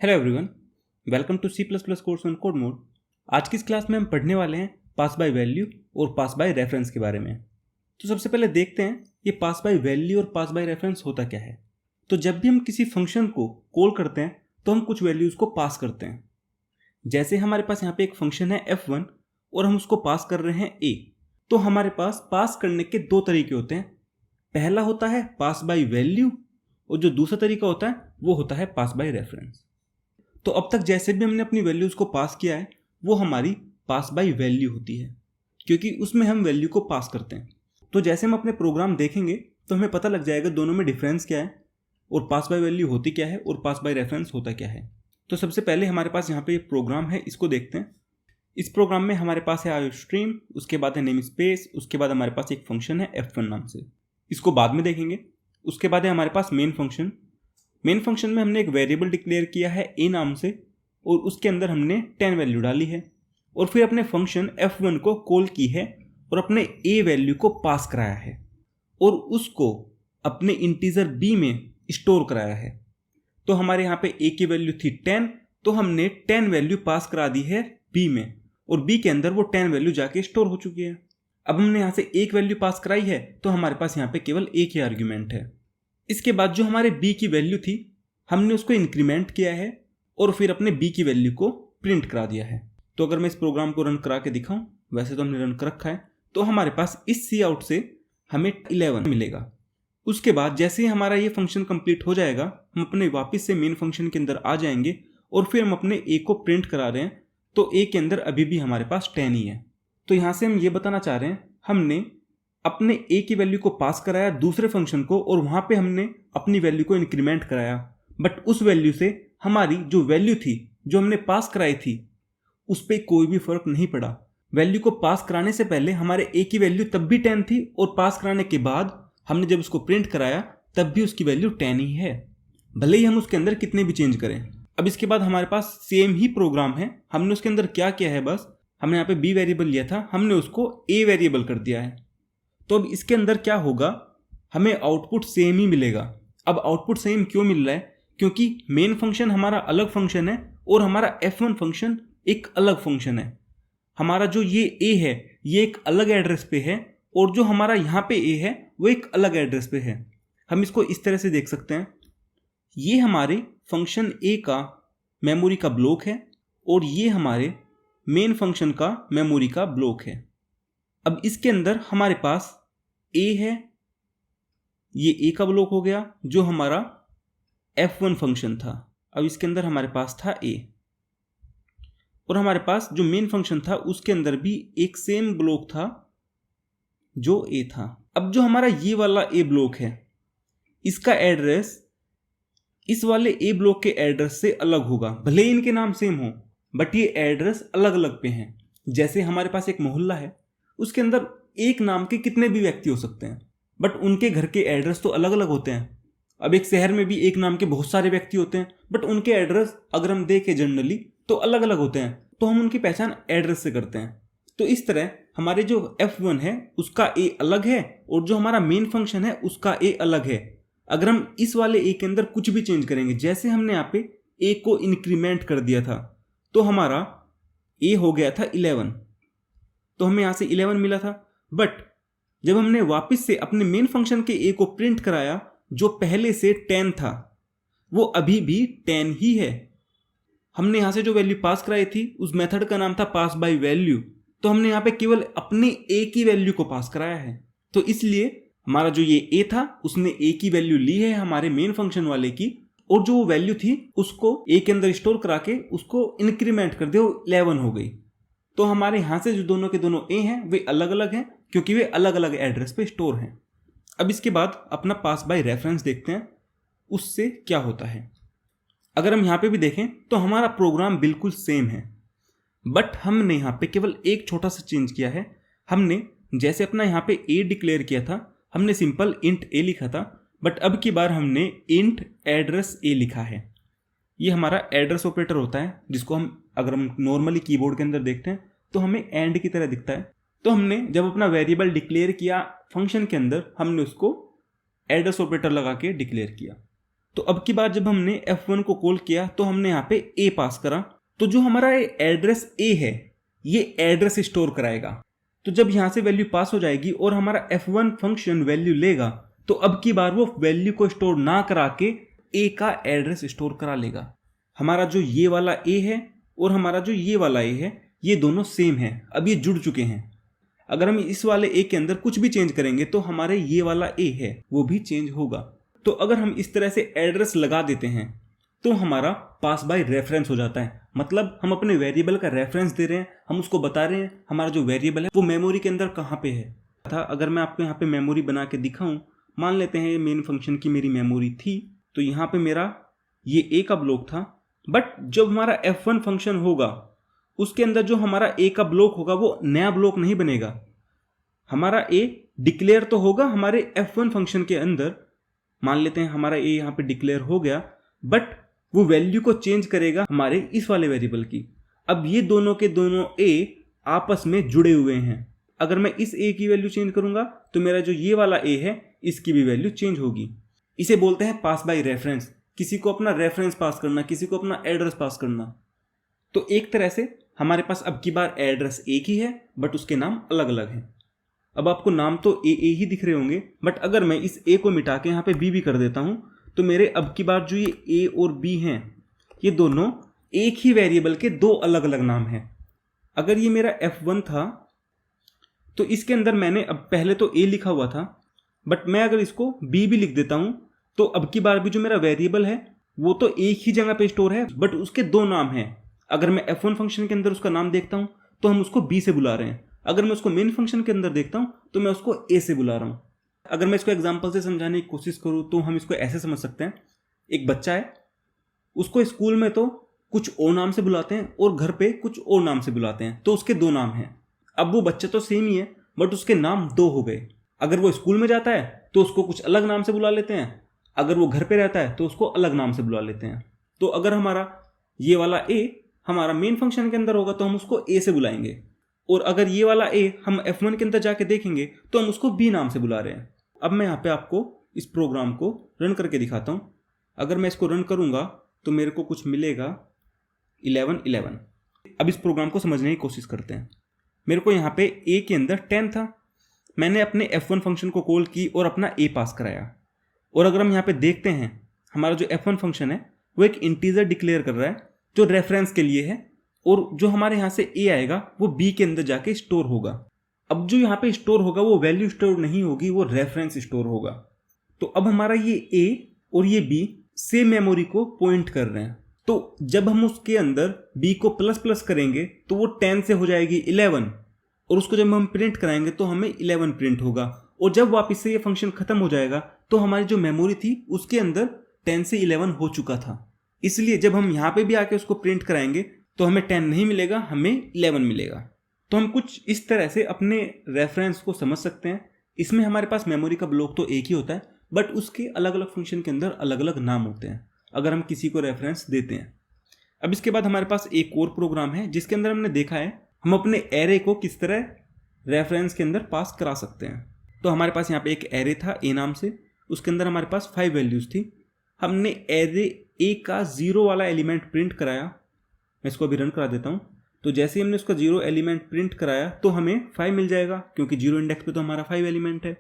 Hello everyone, welcome to C plus plus course on Code Mode. आज की इस class में हम पढ़ने वाले हैं पास बाय वैल्यू और पास बाय रेफरेंस के बारे में। तो सबसे पहले देखते हैं ये पास बाय वैल्यू और पास बाय रेफरेंस होता क्या है। तो जब भी हम किसी फंक्शन को कॉल करते हैं तो हम कुछ वैल्यूज़ को पास करते हैं। जैसे हमारे पास यहाँ पे एक फंक्शन है f1 और हम उसको पास कर रहे हैं a, तो हमारे पास करने के दो तरीके होते हैं। पहला होता है पास बाय वैल्यू और जो दूसरा तरीका होता है वो होता है पास बाय रेफरेंस। तो अब तक जैसे भी हमने अपनी वैल्यूज़ को पास किया है वो हमारी पास बाय वैल्यू होती है, क्योंकि उसमें हम वैल्यू को पास करते हैं। तो जैसे हम अपने प्रोग्राम देखेंगे तो हमें पता लग जाएगा दोनों में डिफरेंस क्या है और पास बाय वैल्यू होती क्या है और पास बाय रेफरेंस होता क्या है। तो सबसे पहले हमारे पास यहाँ पे प्रोग्राम है, इसको देखते हैं। इस प्रोग्राम में हमारे पास है आयो स्ट्रीम, उसके बाद है नेम स्पेस, उसके बाद हमारे पास एक फंक्शन है f1 नाम से, इसको बाद में देखेंगे। उसके बाद है हमारे पास मेन फंक्शन। मेन फंक्शन में हमने एक वेरिएबल डिक्लेयर किया है a नाम से और उसके अंदर हमने 10 वैल्यू डाली है और फिर अपने फंक्शन f1 को कॉल की है और अपने a वैल्यू को पास कराया है और उसको अपने इंटीजर b में स्टोर कराया है। तो हमारे यहाँ पे a की वैल्यू थी 10, तो हमने 10 वैल्यू पास करा दी है b में और b के अंदर वो 10 वैल्यू जाके स्टोर हो चुकी है। अब हमने यहाँ से एक वैल्यू पास कराई है तो हमारे पास यहाँ पे केवल एक ही आर्ग्यूमेंट है। इसके बाद जो हमारे b की वैल्यू थी हमने उसको इंक्रीमेंट किया है और फिर अपने b की वैल्यू को प्रिंट करा दिया है। तो अगर मैं इस प्रोग्राम को रन करा के दिखाऊं, वैसे तो हमने रन कर रखा है, तो हमारे पास इस सी आउट से हमें 11 मिलेगा। उसके बाद जैसे ही हमारा ये फंक्शन कंप्लीट हो जाएगा हम अपने वापस से मेन फंक्शन के अंदर आ जाएंगे और फिर हम अपने a को प्रिंट करा रहे हैं, तो a के अंदर अभी भी हमारे पास 10 ही है। तो यहाँ से हम ये बताना चाह रहे हैं हमने अपने a की वैल्यू को पास कराया दूसरे फंक्शन को और वहाँ पे हमने अपनी वैल्यू को इंक्रीमेंट कराया, बट उस वैल्यू से हमारी जो वैल्यू थी जो हमने पास कराई थी उस पर कोई भी फर्क नहीं पड़ा। वैल्यू को पास कराने से पहले हमारे a की वैल्यू तब भी 10 थी और पास कराने के बाद हमने जब उसको प्रिंट कराया तब भी उसकी वैल्यू 10 ही है, भले ही हम उसके अंदर कितने भी चेंज करें। अब इसके बाद हमारे पास सेम ही प्रोग्राम है, हमने उसके अंदर क्या किया है, बस हमने यहाँ पे b वेरिएबल लिया था, हमने उसको a वेरिएबल कर दिया है। तो अब इसके अंदर क्या होगा, हमें आउटपुट सेम ही मिलेगा। अब आउटपुट सेम क्यों मिल रहा है, क्योंकि मेन फंक्शन हमारा अलग फंक्शन है और हमारा f1 फंक्शन एक अलग फंक्शन है। हमारा जो ये a है ये एक अलग एड्रेस पे है और जो हमारा यहाँ पे a है वो एक अलग एड्रेस पे है। हम इसको इस तरह से देख सकते हैं, ये हमारे फंक्शन a का मेमोरी का ब्लॉक है और ये हमारे मेन फंक्शन का मेमोरी का ब्लॉक है। अब इसके अंदर हमारे पास a है, ये a का ब्लॉक हो गया जो हमारा f1 फंक्शन था। अब इसके अंदर हमारे पास था a और हमारे पास जो मेन फंक्शन था उसके अंदर भी एक सेम ब्लॉक था जो a था। अब जो हमारा ये वाला a ब्लॉक है इसका एड्रेस इस वाले a ब्लॉक के एड्रेस से अलग होगा, भले इनके नाम सेम हो बट ये एड्रेस अलग अलग पे हैं। जैसे हमारे पास एक मोहल्ला है, उसके अंदर एक नाम के कितने भी व्यक्ति हो सकते हैं बट उनके घर के एड्रेस तो अलग अलग होते हैं। अब एक शहर में भी एक नाम के बहुत सारे व्यक्ति होते हैं बट उनके एड्रेस अगर हम देखें जनरली तो अलग अलग होते हैं, तो हम उनकी पहचान एड्रेस से करते हैं। तो इस तरह हमारे जो f1 है उसका a अलग है और जो हमारा मेन फंक्शन है उसका a अलग है। अगर हम इस वाले a के अंदर कुछ भी चेंज करेंगे, जैसे हमने यहाँ पे a को इंक्रीमेंट कर दिया था तो हमारा a हो गया था 11, तो हमें यहाँ से 11 मिला था। बट जब हमने वापस से अपने मेन फंक्शन के a को प्रिंट कराया जो पहले से 10 था वो अभी भी 10 ही है। हमने यहाँ से जो वैल्यू पास कराई थी उस मेथड का नाम था पास बाय वैल्यू, तो हमने यहाँ पे केवल अपने a की वैल्यू को पास कराया है। तो इसलिए हमारा जो ये a था उसने a की वैल्यू ली है हमारे मेन फंक्शन वाले की और जो वैल्यू थी उसको a के अंदर स्टोर करा के उसको इंक्रीमेंट कर दिया, 11 हो गई। तो हमारे यहाँ से जो दोनों के दोनों a हैं वे अलग अलग हैं क्योंकि वे अलग अलग एड्रेस पे स्टोर हैं। अब इसके बाद अपना पास बाय रेफरेंस देखते हैं उससे क्या होता है। अगर हम यहाँ पे भी देखें तो हमारा प्रोग्राम बिल्कुल सेम है, बट हमने यहाँ पे केवल एक छोटा सा चेंज किया है। हमने जैसे अपना यहाँ पे a डिक्लेयर किया था हमने सिंपल इंट a लिखा था, बट अब की बार हमने इंट एड्रेस a लिखा है। ये हमारा एड्रेस ऑपरेटर होता है जिसको अगर हम नॉर्मली कीबोर्ड के अंदर देखते हैं तो हमें एंड की तरह दिखता है। तो हमने जब अपना वेरिएबल डिक्लेयर किया फंक्शन के अंदर हमने उसको एड्रेस ऑपरेटर लगा के डिक्लेयर किया। तो अब की बार जब हमने F1 को कॉल किया तो हमने यहाँ पे A पास करा, तो जो हमारा एड्रेस A है ये एड्रेस स्टोर कराएगा। तो जब यहाँ से वैल्यू पास हो जाएगी और हमारा F1 फंक्शन वैल्यू लेगा तो अब की बार वो वैल्यू को स्टोर ना करा के A का एड्रेस स्टोर करा लेगा। हमारा जो ये वाला A है और हमारा जो ये वाला A है ये दोनों सेम है, अब ये जुड़ चुके हैं। अगर हम इस वाले A के अंदर कुछ भी चेंज करेंगे तो हमारे ये वाला A है वो भी चेंज होगा। तो अगर हम इस तरह से एड्रेस लगा देते हैं तो हमारा पास बाय रेफरेंस हो जाता है। मतलब हम अपने वेरिएबल का रेफरेंस दे रहे हैं, हम उसको बता रहे हैं हमारा जो वेरिएबल है वो मेमोरी के अंदर कहाँ पे है। अगर मैं आपको यहाँ पे मेमोरी बना के दिखाऊं, मान लेते हैं ये मेन फंक्शन की मेरी मेमोरी थी, तो यहाँ पे मेरा ये A का ब्लॉक था, बट जब हमारा F1 फंक्शन होगा उसके अंदर जो हमारा A का ब्लॉक होगा वो नया ब्लॉक नहीं बनेगा। हमारा A डिक्लेयर तो होगा हमारे F1 फंक्शन के अंदर, मान लेते हैं हमारा A यहाँ पे डिक्लेयर हो गया, बट वो वैल्यू को चेंज करेगा हमारे इस वाले वेरिएबल की। अब ये दोनों के दोनों A आपस में जुड़े हुए हैं। अगर मैं इस A की वैल्यू चेंज करूंगा तो मेरा जो ये वाला A है इसकी भी वैल्यू चेंज होगी। इसे बोलते हैं पास बाय रेफरेंस। किसी को अपना रेफरेंस पास करना, किसी को अपना एड्रेस पास करना। तो एक तरह से हमारे पास अब की बार एड्रेस एक ही है बट उसके नाम अलग अलग हैं। अब आपको नाम तो ए ही दिख रहे होंगे, बट अगर मैं इस A को मिटा के यहाँ पे B भी कर देता हूँ तो मेरे अब की बार जो ये A और B हैं ये दोनों एक ही वेरिएबल के दो अलग अलग नाम हैं। अगर ये मेरा F1 था तो इसके अंदर मैंने अब पहले तो A लिखा हुआ था, बट मैं अगर इसको B भी लिख देता हूँ तो अब की बार भी जो मेरा वेरिएबल है वो तो एक ही जगह पे स्टोर है बट उसके दो नाम हैं। अगर मैं F1 फंक्शन के अंदर उसका नाम देखता हूँ तो हम उसको B से बुला रहे हैं, अगर मैं उसको मेन फंक्शन के अंदर देखता हूँ तो मैं उसको A से बुला रहा हूँ। अगर मैं इसको एग्जांपल से समझाने की कोशिश करूँ तो हम इसको ऐसे समझ सकते हैं, एक बच्चा है, उसको स्कूल में तो कुछ और नाम से बुलाते हैं और घर पे कुछ और नाम से बुलाते हैं, तो उसके दो नाम हैं। अब वो बच्चा तो सेम ही है बट उसके नाम दो हो गए। अगर वो स्कूल में जाता है तो उसको कुछ अलग नाम से बुला लेते हैं, अगर वो घर पे रहता है तो उसको अलग नाम से बुला लेते हैं। तो अगर हमारा ये वाला A हमारा मेन फंक्शन के अंदर होगा तो हम उसको A से बुलाएंगे, और अगर ये वाला A हम F1 के अंदर जाके देखेंगे तो हम उसको B नाम से बुला रहे हैं। अब मैं यहाँ पे आपको इस प्रोग्राम को रन करके दिखाता हूँ। अगर मैं इसको रन करूँगा तो मेरे को कुछ मिलेगा 11। अब इस प्रोग्राम को समझने की कोशिश करते हैं। मेरे को यहाँ पे A के अंदर 10 था, मैंने अपने F1 फंक्शन को कॉल की और अपना A पास कराया। और अगर हम यहाँ पे देखते हैं हमारा जो F1 फंक्शन है वो एक इंटीजर डिक्लेयर कर रहा है जो रेफरेंस के लिए है, और जो हमारे यहाँ से A आएगा वो B के अंदर जाके स्टोर होगा। अब जो यहाँ पे स्टोर होगा वो वैल्यू स्टोर नहीं होगी, वो रेफरेंस स्टोर होगा। तो अब हमारा ये A और ये B सेम मेमोरी को पॉइंट कर रहे हैं, तो जब हम उसके अंदर B को प्लस प्लस करेंगे तो वो 10 से हो जाएगी 11, और उसको जब हम प्रिंट कराएंगे तो हमें 11 प्रिंट होगा। और जब वापस से ये फंक्शन खत्म हो जाएगा तो हमारी जो मेमोरी थी उसके अंदर 10 से 11 हो चुका था। इसलिए जब हम यहाँ पे भी आके उसको प्रिंट कराएंगे तो हमें 10 नहीं मिलेगा, हमें 11 मिलेगा। तो हम कुछ इस तरह से अपने रेफरेंस को समझ सकते हैं। इसमें हमारे पास मेमोरी का ब्लॉक तो एक ही होता है बट उसके अलग अलग फंक्शन के अंदर अलग अलग नाम होते हैं अगर हम किसी को रेफरेंस देते हैं। अब इसके बाद हमारे पास एक और प्रोग्राम है जिसके अंदर हमने देखा है हम अपने एरे को किस तरह रेफरेंस के अंदर पास करा सकते हैं। तो हमारे पास यहाँ पे एक एरे था A नाम से, उसके अंदर हमारे पास 5 वैल्यूज़ थी। हमने एरे A का 0 वाला एलिमेंट प्रिंट कराया। मैं इसको अभी रन करा देता हूँ। तो जैसे ही हमने उसका 0 एलिमेंट प्रिंट कराया तो हमें 5 मिल जाएगा क्योंकि 0 इंडेक्स पे तो हमारा 5 एलिमेंट है।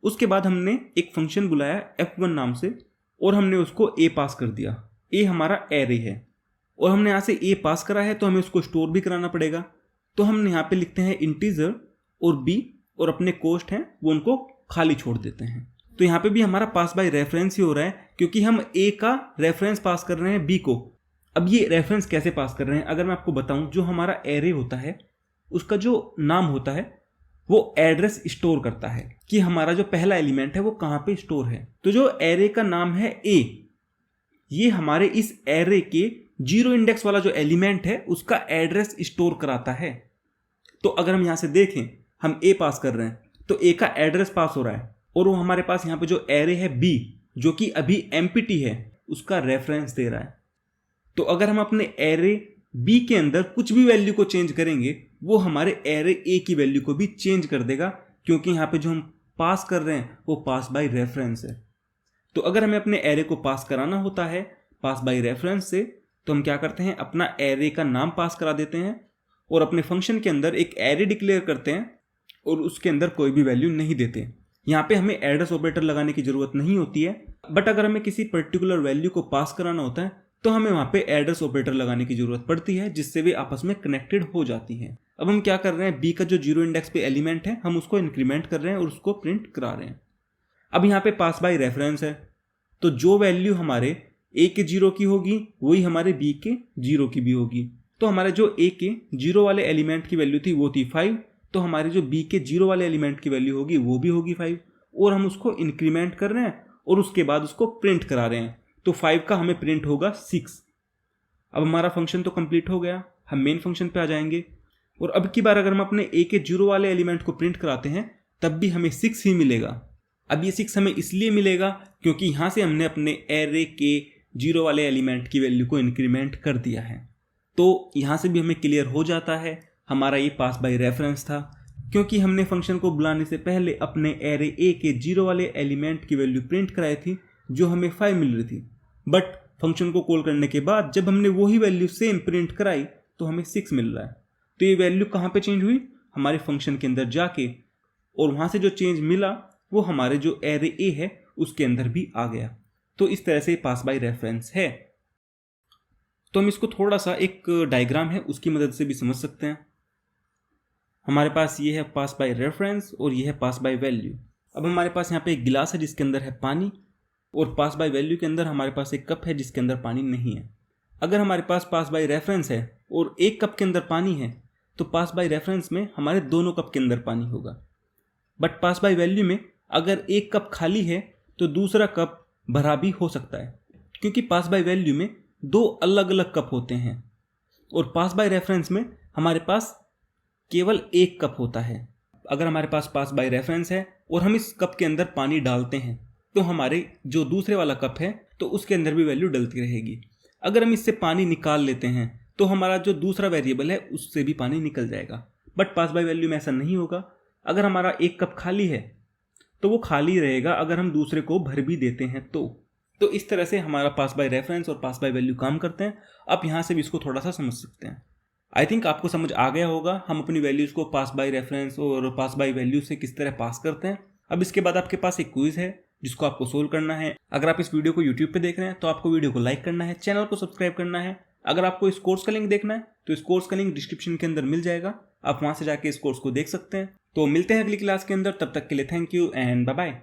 उसके बाद हमने एक फंक्शन बुलाया F1 नाम से और हमने उसको A पास कर दिया। A हमारा एरे है और हमने यहाँ से A पास करा है तो हमें उसको स्टोर भी कराना पड़ेगा। तो हम यहाँ पे लिखते हैं इंटीजर और B, और अपने कोस्ट हैं वो उनको खाली छोड़ देते हैं। तो यहाँ पे भी हमारा पास बाय रेफरेंस ही हो रहा है क्योंकि हम A का रेफरेंस पास कर रहे हैं B को। अब ये रेफरेंस कैसे पास कर रहे हैं अगर मैं आपको बताऊं, जो हमारा एरे होता है उसका जो नाम होता है वो एड्रेस स्टोर करता है कि हमारा जो पहला एलिमेंट है वो कहाँ पे स्टोर है। तो जो एरे का नाम है A, ये हमारे इस एरे के 0 इंडेक्स वाला जो एलिमेंट है उसका एड्रेस स्टोर कराता है। तो अगर हम यहाँ से देखें हम A पास कर रहे हैं तो A का एड्रेस पास हो रहा है, और वो हमारे पास यहाँ पे जो एरे है B जो कि अभी एम्प्टी है उसका रेफरेंस दे रहा है। तो अगर हम अपने एरे B के अंदर कुछ भी वैल्यू को चेंज करेंगे वो हमारे एरे A की वैल्यू को भी चेंज कर देगा, क्योंकि यहाँ पे जो हम पास कर रहे हैं वो पास बाय रेफरेंस है। तो अगर हमें अपने एरे को पास कराना होता है पास बाय रेफरेंस से, तो हम क्या करते हैं, अपना एरे का नाम पास करा देते हैं और अपने फंक्शन के अंदर एक एरे डिक्लेयर करते हैं और उसके अंदर कोई भी वैल्यू नहीं देते। यहाँ पे हमें एड्रेस ऑपरेटर लगाने की जरूरत नहीं होती है, बट अगर हमें किसी पर्टिकुलर वैल्यू को पास कराना होता है तो हमें वहाँ पे एड्रेस ऑपरेटर लगाने की जरूरत पड़ती है, जिससे वे आपस में कनेक्टेड हो जाती हैं। अब हम क्या कर रहे हैं, बी का जो 0 इंडेक्स पे एलिमेंट है हम उसको इंक्रीमेंट कर रहे हैं और उसको प्रिंट करा रहे हैं। अब यहाँ पे पास बाय रेफरेंस है, तो जो वैल्यू हमारे ए के 0 की होगी वही हमारे बी के 0 की भी होगी। तो हमारे जो ए के 0 वाले एलिमेंट की वैल्यू थी वो थी 5, तो हमारी जो बी के 0 वाले एलिमेंट की वैल्यू होगी वो भी होगी 5, और हम उसको इंक्रीमेंट कर रहे हैं और उसके बाद उसको प्रिंट करा रहे हैं। तो 5 का हमें प्रिंट होगा 6। अब हमारा फंक्शन तो कंप्लीट हो गया, हम मेन फंक्शन पे आ जाएंगे और अब की बार अगर हम अपने ए के 0 वाले एलिमेंट को प्रिंट कराते हैं तब भी हमें 6 ही मिलेगा। अब ये 6 हमें इसलिए मिलेगा क्योंकि यहाँ से हमने अपने एरे के 0 वाले एलिमेंट की वैल्यू को इंक्रीमेंट कर दिया है। तो यहाँ से भी हमें क्लियर हो जाता है हमारा ये पास बाय रेफरेंस था, क्योंकि हमने फंक्शन को बुलाने से पहले अपने एरे ए के 0 वाले एलिमेंट की वैल्यू प्रिंट कराई थी जो हमें 5 मिल रही थी, बट फंक्शन को कॉल करने के बाद जब हमने वही वैल्यू सेम प्रिंट कराई तो हमें 6 मिल रहा है। तो ये वैल्यू कहाँ पे चेंज हुई, हमारे फंक्शन के अंदर जाके, और वहाँ से जो चेंज मिला वो हमारे जो एरे ए है उसके अंदर भी आ गया। तो इस तरह से पास बाय रेफरेंस है। तो हम इसको थोड़ा सा एक डायग्राम है उसकी मदद से भी समझ सकते हैं। हमारे पास ये है पास बाय रेफरेंस और ये है पास बाय वैल्यू। अब हमारे पास यहाँ पे एक गिलास है जिसके अंदर है पानी, और पास बाय वैल्यू के अंदर हमारे पास एक कप है जिसके अंदर पानी नहीं है। अगर हमारे पास पास बाय रेफरेंस है और एक कप के अंदर पानी है तो पास बाय रेफरेंस में हमारे दोनों कप के अंदर पानी होगा, बट पास बाय वैल्यू में अगर एक कप खाली है तो दूसरा कप भरा भी हो सकता है, क्योंकि पास बाय वैल्यू में 2 अलग अलग कप होते हैं और पास बाय रेफरेंस में हमारे पास केवल एक कप होता है। अगर हमारे पास पास बाय रेफरेंस है और हम इस कप के अंदर पानी डालते हैं तो हमारे जो दूसरे वाला कप है तो उसके अंदर भी वैल्यू डलती रहेगी। अगर हम इससे पानी निकाल लेते हैं तो हमारा जो दूसरा वेरिएबल है उससे भी पानी निकल जाएगा, बट पास बाय वैल्यू में ऐसा नहीं होगा। अगर हमारा एक कप खाली है तो वो खाली रहेगा अगर हम दूसरे को भर भी देते हैं तो इस तरह से हमारा पास बाय रेफरेंस और पास बाय वैल्यू काम करते हैं। आप यहाँ से भी इसको थोड़ा सा समझ सकते हैं। आई थिंक आपको समझ आ गया होगा हम अपनी वैल्यूज़ को पास बाय रेफरेंस और पास बाय वैल्यू से किस तरह पास करते हैं। अब इसके बाद आपके पास एक क्विज है जिसको आपको सोल्व करना है। अगर आप इस वीडियो को यूट्यूब पे देख रहे हैं तो आपको वीडियो को लाइक करना है, चैनल को सब्सक्राइब करना है। अगर आपको इस कोर्स का लिंक देखना है तो इस कोर्स का लिंक डिस्क्रिप्शन के अंदर मिल जाएगा, आप वहाँ से जाके इस कोर्स को देख सकते हैं। तो मिलते हैं अगली क्लास के अंदर, तब तक के लिए thank you and bye bye.